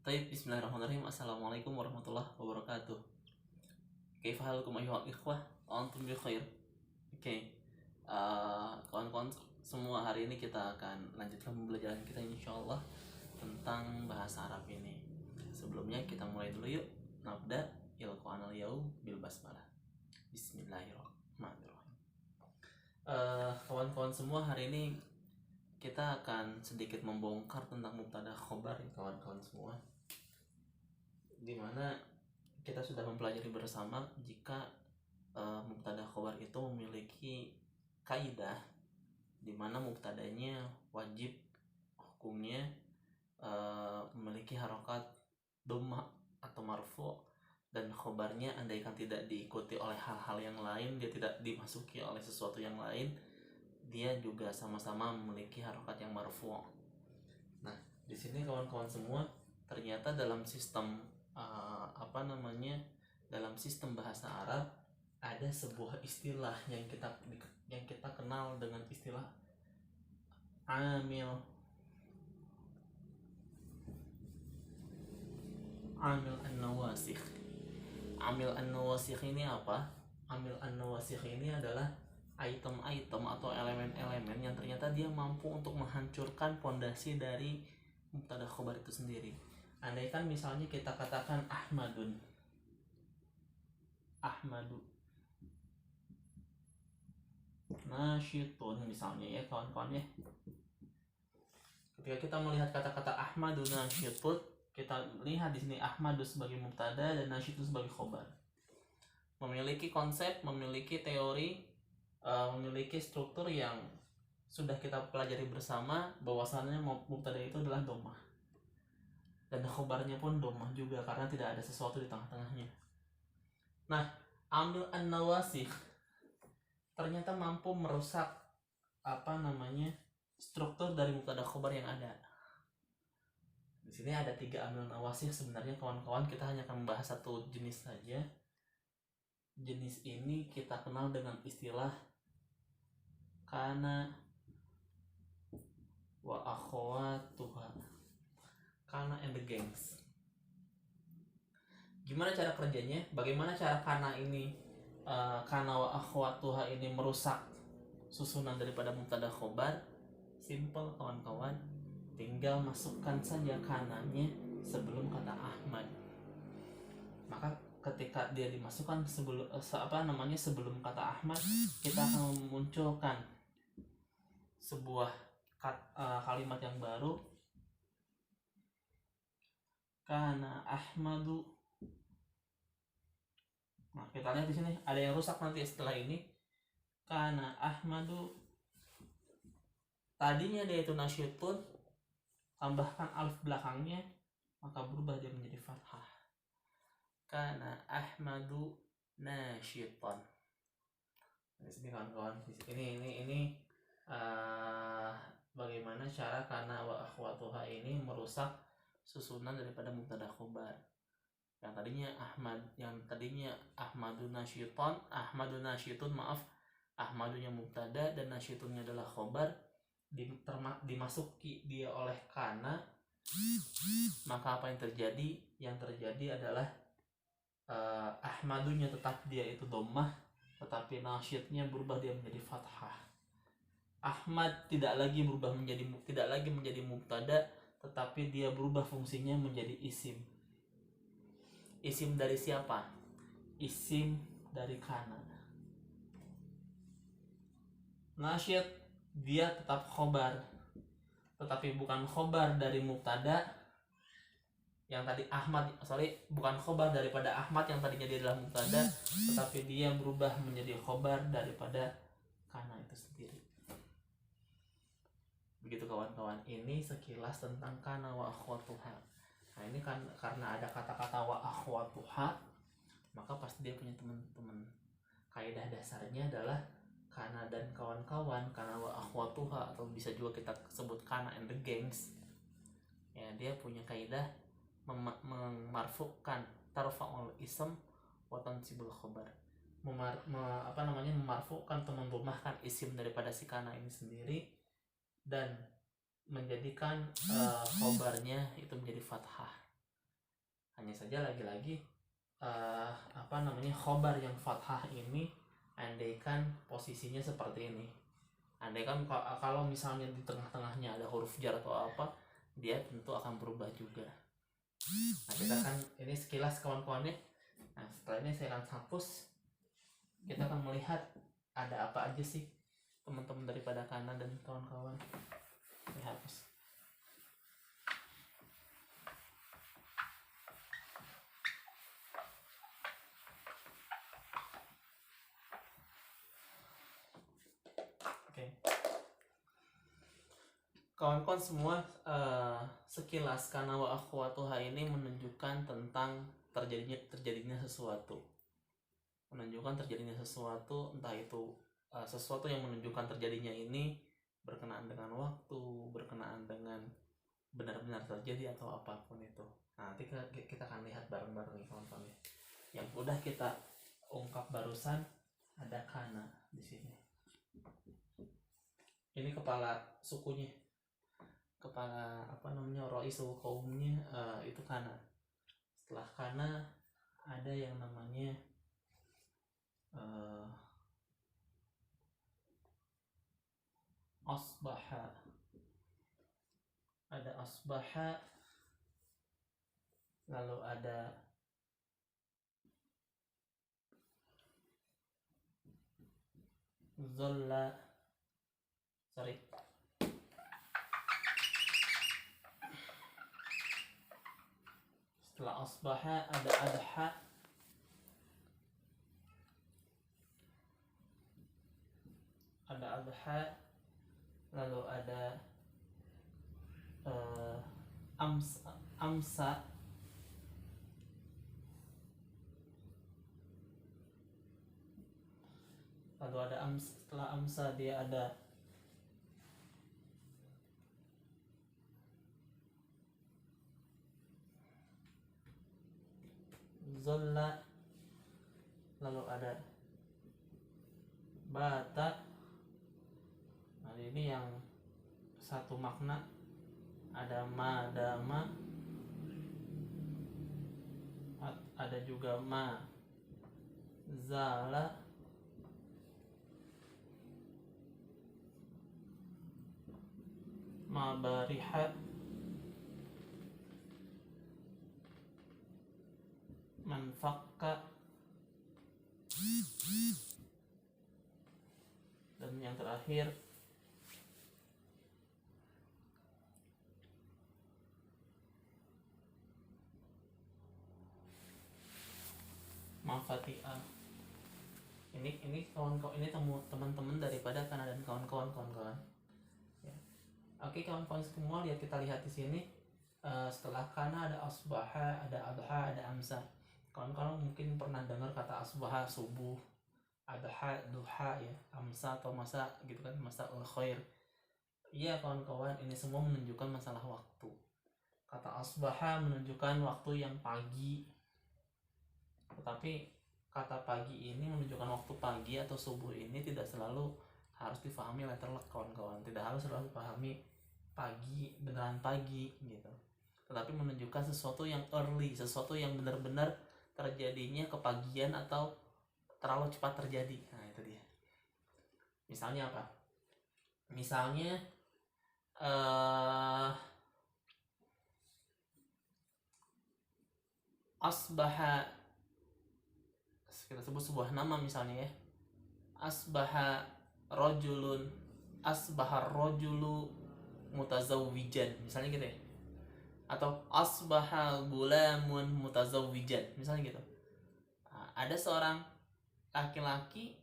Taib, bismillahirrahmanirrahim. Assalamualaikum warahmatullahi wabarakatuh. Kaifa halukum ayyuhal ikhwah? Antum bi khair. Oke. Kawan-kawan semua, hari ini kita akan lanjutkan pembelajaran kita insyaallah tentang bahasa Arab ini. Sebelumnya kita mulai dulu yuk. Nabda ilqanal yaum bil basmalah. Bismillahirrahmanirrahim. Kawan-kawan semua, hari ini kita akan sedikit membongkar tentang mubtada khobar ya kawan-kawan semua, dimana kita sudah mempelajari bersama jika mubtada khobar itu memiliki kaidah dimana mubtadanya wajib hukumnya memiliki harokat dhammah atau marfu, dan khobarnya andaikan tidak diikuti oleh hal-hal yang lain, dia tidak dimasuki oleh sesuatu yang lain, dia juga sama-sama memiliki harokat yang marfu. Nah, di sini kawan-kawan semua, ternyata dalam sistem dalam sistem bahasa Arab ada sebuah istilah yang kita kenal dengan istilah amil an-nawasikh. Amil an-nawasikh ini apa? Amil an-nawasikh ini adalah item-item atau elemen-elemen yang ternyata dia mampu untuk menghancurkan pondasi dari mubtada khobar itu sendiri. Andaikan misalnya kita katakan Ahmadu nasyitun misalnya ya kawan-kawan ya. Ketika kita melihat kata-kata Ahmadu nasyitun, kita lihat di sini Ahmadu sebagai mubtada dan nasyitun sebagai khobar. Memiliki konsep, memiliki teori, memiliki struktur yang sudah kita pelajari bersama, bahwasannya mubtada itu adalah dhammah dan khobarnya pun dhammah juga karena tidak ada sesuatu di tengah-tengahnya. Nah, amil an-nawasikh ternyata mampu merusak struktur dari mubtada khobar yang ada. Di sini ada 3 amil nawasikh. Sebenarnya kawan-kawan, kita hanya akan membahas satu jenis saja. Jenis ini kita kenal dengan istilah kana wa akhwatuha, kana and the gangs. Gimana cara kerjanya? Bagaimana cara kana wa akhwatuha ini merusak susunan daripada mubtada khobar? Simple kawan-kawan, tinggal masukkan saja kananya sebelum kata Ahmad. Maka ketika dia dimasukkan sebelum kata Ahmad, kita akan memunculkan sebuah kalimat yang baru, kana Ahmadu. Nah, kita lihat di sini ada yang rusak nanti setelah ini. Kana Ahmadu, tadinya dia itu nasyitun, tambahkan alif belakangnya, maka berubah dia menjadi fathah. Kana Ahmadu nasyitan. Di sini kawan-kawan, ini bagaimana cara kana wa akhwatuha ini merusak susunan daripada mubtada khobar. Yang tadinya Ahmadu nasyitun, Ahmadunya mubtada dan nasyitunnya adalah khobar, dimasuki dia oleh kana, maka apa yang terjadi? Yang terjadi adalah Ahmadunya tetap dia itu dhammah, tetapi nasyidnya berubah dia menjadi fathah. Ahmad tidak lagi menjadi mubtada, tetapi dia berubah fungsinya menjadi isim. Isim dari siapa? Isim dari kana. Nasyid dia tetap khobar, tetapi bukan khobar dari mubtada yang tadi bukan khobar daripada Ahmad yang tadinya dia adalah mubtada, tetapi dia berubah menjadi khobar daripada kana itu sendiri. Begitu kawan-kawan, ini sekilas tentang kana wa akhwatuha. Nah, ini kan karena ada kata-kata wa akhwatuha, maka pasti dia punya teman-teman. Kaidah dasarnya adalah kana dan kawan-kawan, kana wa akhwatuha, atau bisa juga kita sebut kana and the gangs. Ya, dia punya kaidah memarfukan tarfa'ul ism wa tansibul khobar. Memarfukan atau mendhammahkan isim daripada si kana ini sendiri dan menjadikan khobarnya itu menjadi fathah. Hanya saja lagi-lagi khobar yang fathah ini, andaikan posisinya seperti ini, andaikan kalau misalnya di tengah-tengahnya ada huruf jar atau apa, dia tentu akan berubah juga. Nah, kita akan ini sekilas kawan-kawannya. Nah, setelah ini saya akan hapus. Kita akan melihat ada apa aja sih teman-teman daripada Kana dan kawan-kawan. Saya hapus. Oke. Kawan-kawan semua, sekilas Kana wa akhwatuha ini menunjukkan tentang terjadinya sesuatu. Menunjukkan terjadinya sesuatu, entah itu sesuatu yang menunjukkan terjadinya ini berkenaan dengan waktu, berkenaan dengan benar-benar terjadi atau apapun itu. Nah, nanti kita akan lihat bareng-bareng nih kawan-kawan. Yang udah kita ungkap barusan ada Kana di sini. Ini kepala sukunya, kepala Raisul kaumnya, itu Kana. Setelah Kana ada yang namanya asbaha. Ada asbaha, lalu ada zolla. Setelah asbaha ada adha. Ada adha, lalu ada amsa. Lalu ada setelah amsa dia ada zolla, lalu ada bata. Nah, ini yang satu makna. Ada madama, ada juga ma zala, ma bariha, manfakka, dan yang terakhir mafati'ah. Ini kawan-kawan, ini teman-teman daripada Kana dan kawan-kawan ya. Oke kawan-kawan semua, kita lihat di sini. Setelah Kana ada asbaha, ada adha, ada amsa. Kawan-kawan mungkin pernah dengar kata asbaha subuh, adha duha ya, amsa atau masa gitu kan, masa khair. Iya kawan-kawan, ini semua menunjukkan masalah waktu. Kata asbaha menunjukkan waktu yang pagi, tetapi kata pagi ini menunjukkan waktu pagi atau subuh ini tidak selalu harus difahami letterlek kawan-kawan. Tidak harus selalu dipahami pagi, beneran pagi gitu, tetapi menunjukkan sesuatu yang early, sesuatu yang benar-benar terjadinya kepagian atau terlalu cepat terjadi. Nah itu dia. Misalnya apa? Misalnya asbaha, kita sebut sebuah nama misalnya ya, asbaha rojulun, asbaha rojulu mutazawwijan misalnya gitu ya, atau asbaha gulamun mutazawwijan misalnya gitu. Ada seorang laki-laki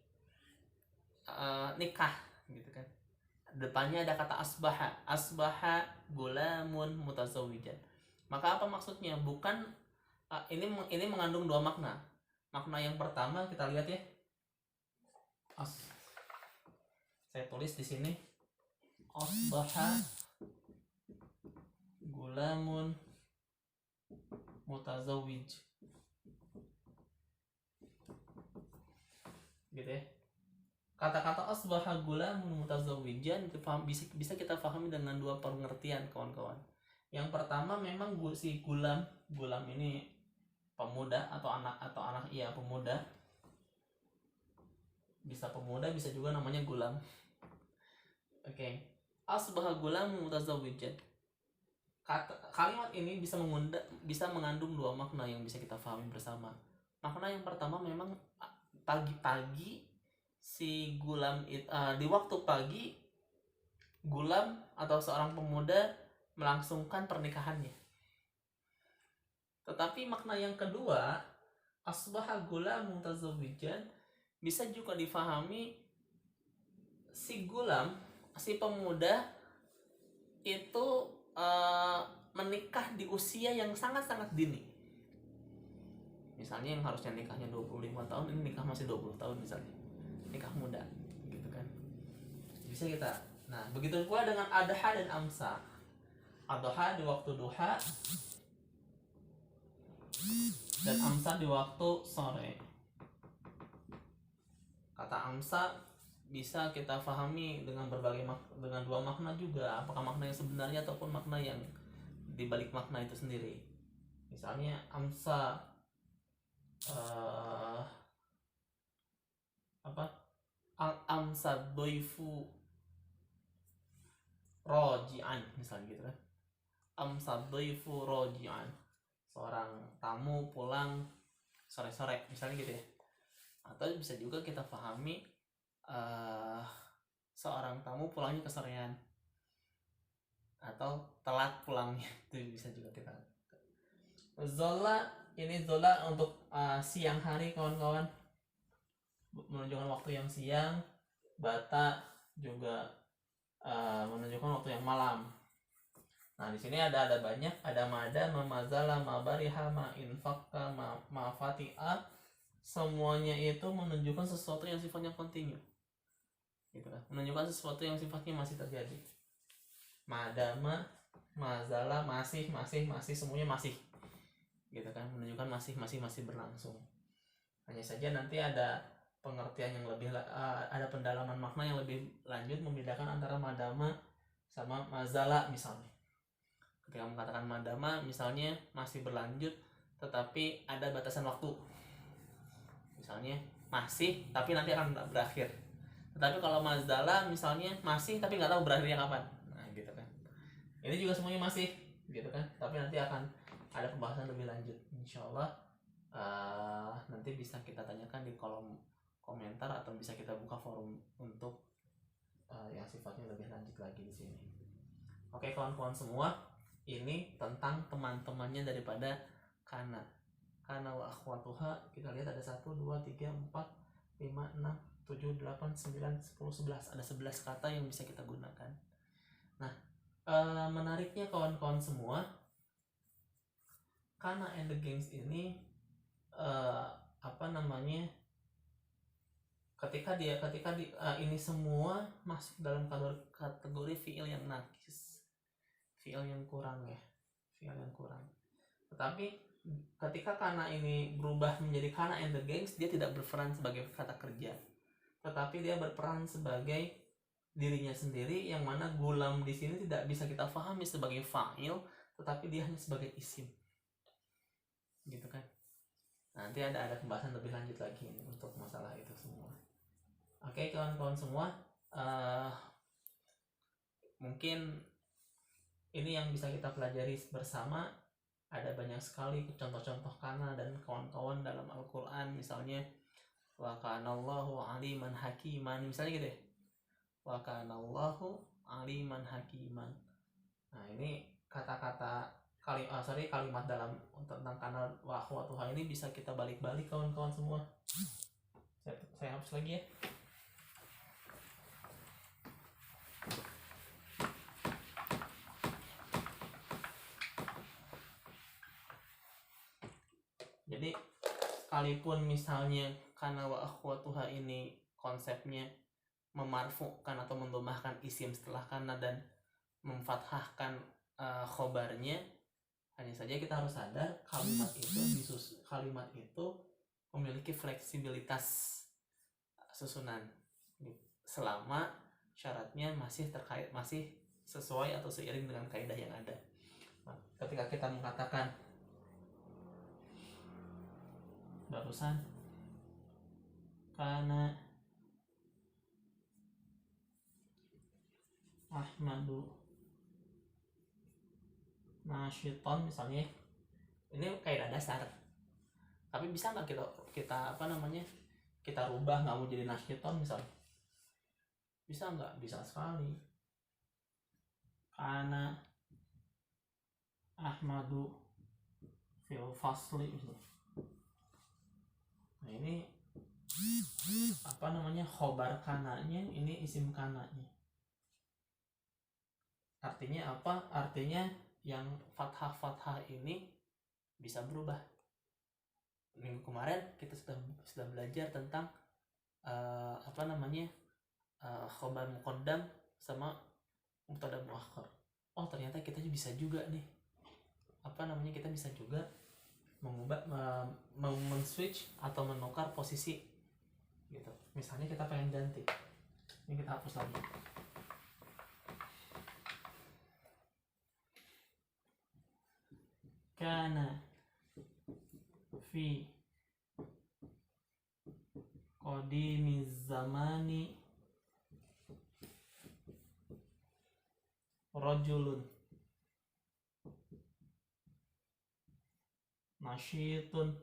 nikah gitu kan, depannya ada kata asbaha gulamun mutazawwijan. Maka apa maksudnya? Bukan ini mengandung dua makna. Makna yang pertama kita lihat ya, saya tulis di sini, asbaha gulamun mutazawwij gitu ya. Kata-kata asbaha gulamun mutazawwijan bisa kita pahami dengan dua pengertian kawan-kawan. Yang pertama memang si gulam ini pemuda atau anak iya pemuda, bisa pemuda bisa juga namanya gulam. Oke. Asbah gulam mutazawwijan. Kalimat ini bisa mengandung dua makna yang bisa kita pahami bersama. Makna yang pertama memang pagi-pagi si gulam di waktu pagi gulam atau seorang pemuda melangsungkan pernikahannya. Tetapi makna yang kedua, asbaha gulam mutazawwijan, bisa juga difahami si gulam, si pemuda itu menikah di usia yang sangat-sangat dini. Misalnya yang harusnya nikahnya 25 tahun, ini nikah masih 20 tahun misalnya. Nikah muda, gitu kan. Bisa kita. Nah, begitu pula dengan adha dan amsa. Adha di waktu duha dan amsa di waktu sore. Kata amsa bisa kita pahami dengan dengan dua makna juga, apakah makna yang sebenarnya ataupun makna yang dibalik makna itu sendiri. Misalnya amsa amsa doifu rojian misalnya gitu kan. Amsa doifu rojian, seorang tamu pulang sore-sore misalnya gitu ya. Atau bisa juga kita pahami seorang tamu pulangnya kesorean atau telat pulangnya, itu bisa juga kita. Zola, ini zola untuk siang hari kawan-kawan, menunjukkan waktu yang siang. Bata juga menunjukkan waktu yang malam. Nah, di sini ada banyak, ada mada, mamazala, mabariha, ma'infakka, ma'fati'a. Semuanya itu menunjukkan sesuatu yang sifatnya kontinu. Gitu kan? Menunjukkan sesuatu yang sifatnya masih terjadi. Madama, mazala, masih, semuanya masih. Gitu kan? Menunjukkan masih berlangsung. Hanya saja nanti ada pengertian yang lebih ada pendalaman makna yang lebih lanjut membedakan antara madama sama mazala misalnya. Ketika mengatakan madama misalnya masih berlanjut tetapi ada batasan waktu. Misalnya masih tapi nanti akan berakhir. Tetapi kalau mazala misalnya masih tapi nggak tahu berakhirnya kapan. Nah, gitu kan. Ini juga semuanya masih, gitu kan. Tapi nanti akan ada pembahasan lebih lanjut. Insyaallah nanti bisa kita tanyakan di kolom komentar atau bisa kita buka forum untuk yang sifatnya lebih lanjut lagi di sini. Oke kawan-kawan semua, ini tentang teman-temannya daripada kana wa akhwatuha. Kita lihat ada 1, 2, 3, 4, 5, 6, 7, 8, 9, 10, 11. Ada 11 kata yang bisa kita gunakan. Nah, menariknya kawan-kawan semua, kana and the gangs ini ketika ini semua masuk dalam kategori fiil yang nakis, fiil yang kurang. Tetapi ketika kana ini berubah menjadi kana and the gangs, dia tidak berperan sebagai kata kerja, tetapi dia berperan sebagai dirinya sendiri, yang mana gulam di sini tidak bisa kita pahami sebagai fa'il, tetapi dia hanya sebagai isim, gitu kan. Nanti ada pembahasan lebih lanjut lagi untuk masalah itu semua. Oke kawan-kawan semua, mungkin ini yang bisa kita pelajari bersama. Ada banyak sekali contoh-contoh kana dan kawan-kawan dalam Al-Quran, misalnya wa kanallahu aliman hakiman, misalnya gitu ya, wa kanallahu aliman hakiman. Nah, ini kata-kata kalimat dalam tentang kana wa akhwatuha ini bisa kita balik-balik kawan-kawan semua. Saya hapus lagi ya. Jadi sekalipun misalnya kana wa akhwatuha ini konsepnya memarfu'kan atau mendomahkan isim setelah kana dan memfathahkan khobarnya, hanya saja kita harus sadar kalimat itu memiliki fleksibilitas susunan selama syaratnya masih sesuai atau seiring dengan kaidah yang ada. Nah, ketika kita mengatakan barusan kana Ahmadu nasyiton misalnya, ini kaidah dasar. Tapi bisa nggak kita kita rubah nggak mau jadi nasyiton misalnya? Bisa nggak? Bisa sekali. Kana Ahmadu fil fasli misalnya. Nah ini khobar kananya, ini isim kananya. Artinya apa? Artinya yang fathah ini bisa berubah. Minggu kemarin kita sudah belajar tentang khobar muqaddam sama mubtada muakhar. Oh ternyata kita bisa juga nih kita bisa juga mengubah men-switch atau menukar posisi gitu. Misalnya kita pengen ganti, ini kita hapus lagi. Kana fi qadimiz zamani rajulun nasyitun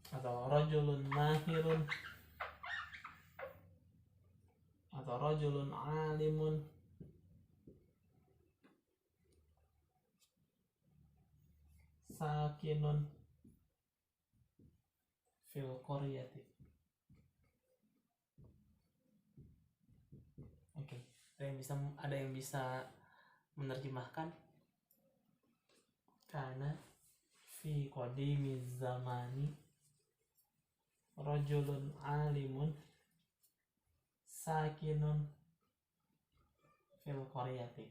atau rajulun mahirun atau rajulun alimun sakinun fil qaryati. Oke, ada yang bisa menerjemahkan karena fi qadimiz zamani rajulun alimun sakinun fil qaryati.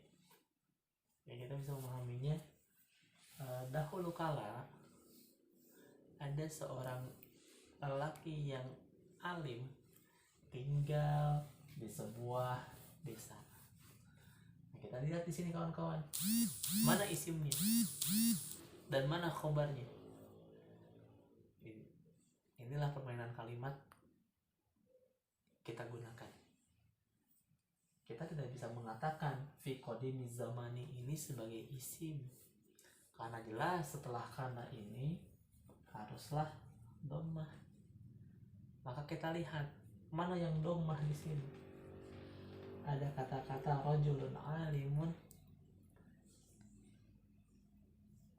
Ya, kita bisa memahaminya. Dahulu kala ada seorang lelaki yang alim tinggal di sebuah desa. Nah, kita lihat di sini kawan-kawan, mana isimnya dan mana khobarnya. Inilah permainan kalimat kita gunakan. Kita tidak bisa mengatakan fi qadimiz zamani ini sebagai isim, karena jelas setelah kana ini haruslah dhammah. Maka kita lihat mana yang dhammah di sini. Ada kata-kata rajulun alimun.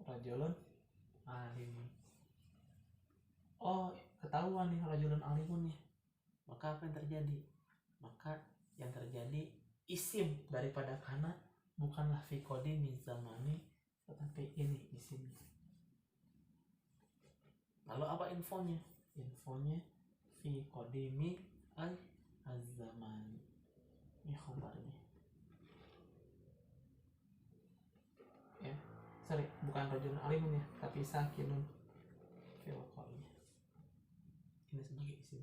Rajulun alimun. Oh, ketahuan nih rajulun alimun nih. Maka apa yang terjadi? Maka yang terjadi isim daripada kana bukanlah fi qadimiz zamani, tetapi ini isimnya. Lalu apa infonya? Infonya fi qadimi az-zamani. Ini khobarnya. Ya, bukan rajulun alimun ya, tapi sakinun fil qaryah. Ini sebagai isim.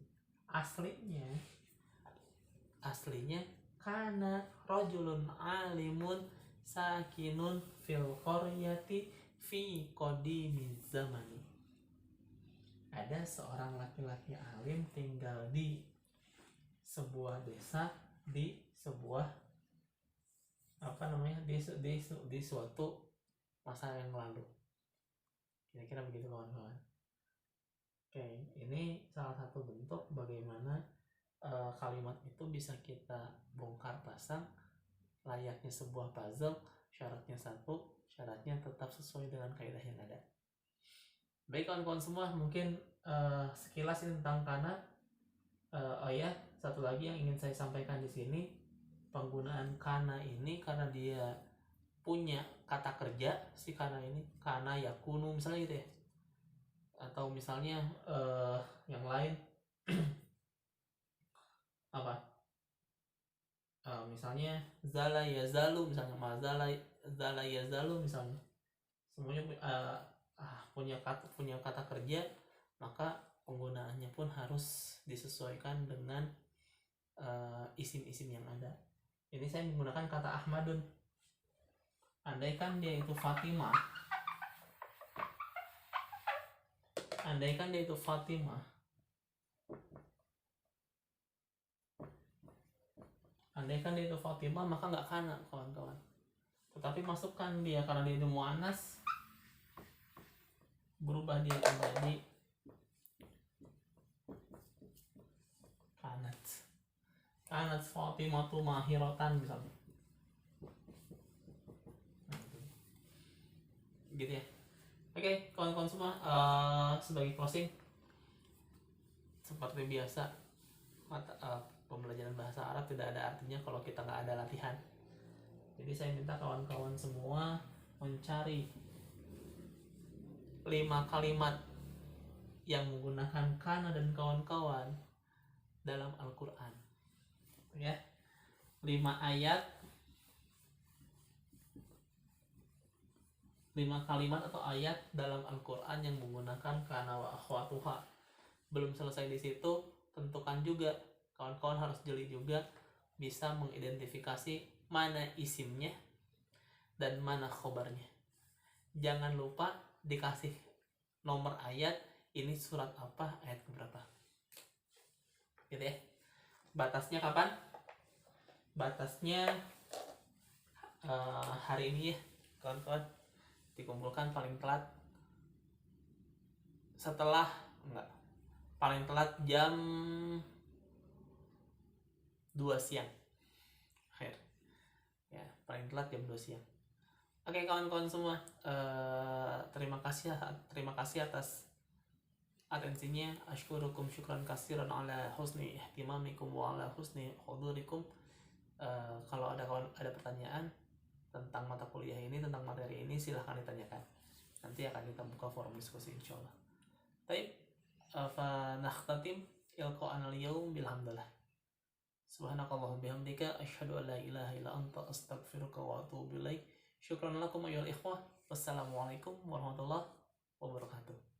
Aslinya kana rajulun alimun sakinun fil qaryati fi qadimiz zamani. Ada seorang laki-laki alim tinggal di sebuah desa, di sebuah di suatu masa yang lalu. Kira-kira begitu kawan-kawan. Oke, ini salah satu bentuk bagaimana kalimat itu bisa kita bongkar pasang layaknya sebuah puzzle. Syaratnya satu, syaratnya tetap sesuai dengan kaidah yang ada. Baik kawan-kawan semua, mungkin sekilas ini tentang kana. Satu lagi yang ingin saya sampaikan di sini, penggunaan kana ini karena dia punya kata kerja, si kana ini kana yakunu misalnya gitu ya, atau misalnya yang lain misalnya zala yazalu, misalnya zala yazalu misalnya, semuanya punya kata kerja, maka penggunaannya pun harus disesuaikan dengan isim-isim yang ada. Ini saya menggunakan kata Ahmadun. Andaikan dia itu Fatimah, maka nggak kana kawan-kawan. Tetapi masukkan dia karena dia itu muannas, berubah dia menjadi kanat Fatimatu mahiratan misalnya. Gitu ya. Oke, kawan-kawan semua, sebagai closing, seperti biasa, pembelajaran bahasa Arab tidak ada artinya kalau kita nggak ada latihan. Jadi saya minta kawan-kawan semua mencari 5 kalimat yang menggunakan kana dan kawan-kawan dalam Al-Quran. Ya, 5 ayat, 5 kalimat atau ayat dalam Al-Quran yang menggunakan kana wa akhwatuha. Belum selesai di situ, tentukan juga, kawan-kawan harus jeli juga bisa mengidentifikasi mana isimnya dan mana khobarnya. Jangan lupa dikasih nomor ayat, ini surat apa, ayat keberapa, gitu ya. Batasnya kapan? Batasnya hari ini ya kawan-kawan, dikumpulkan paling telat paling telat jam 2 siang ya, paling telat jam 2 siang. Oke kawan-kawan semua, terima kasih atas atensinya. Ashkurukum syukran katsiran ala husni ihtimamikum wa ala husni hudurikum. Kalau ada pertanyaan tentang mata kuliah ini, tentang materi ini, silahkan ditanyakan. Nanti akan kita buka forum diskusi insyaallah. Baik, fa nakhtatim ilqa'ana al-yawm bilhamdulillah. Subhanakallahumma bihamdika asyhadu an la ilaha illa anta astaghfiruka wa atubu ilaik. Syukran lakum ayyuhal ikhwah. Wassalamualaikum warahmatullahi wabarakatuh.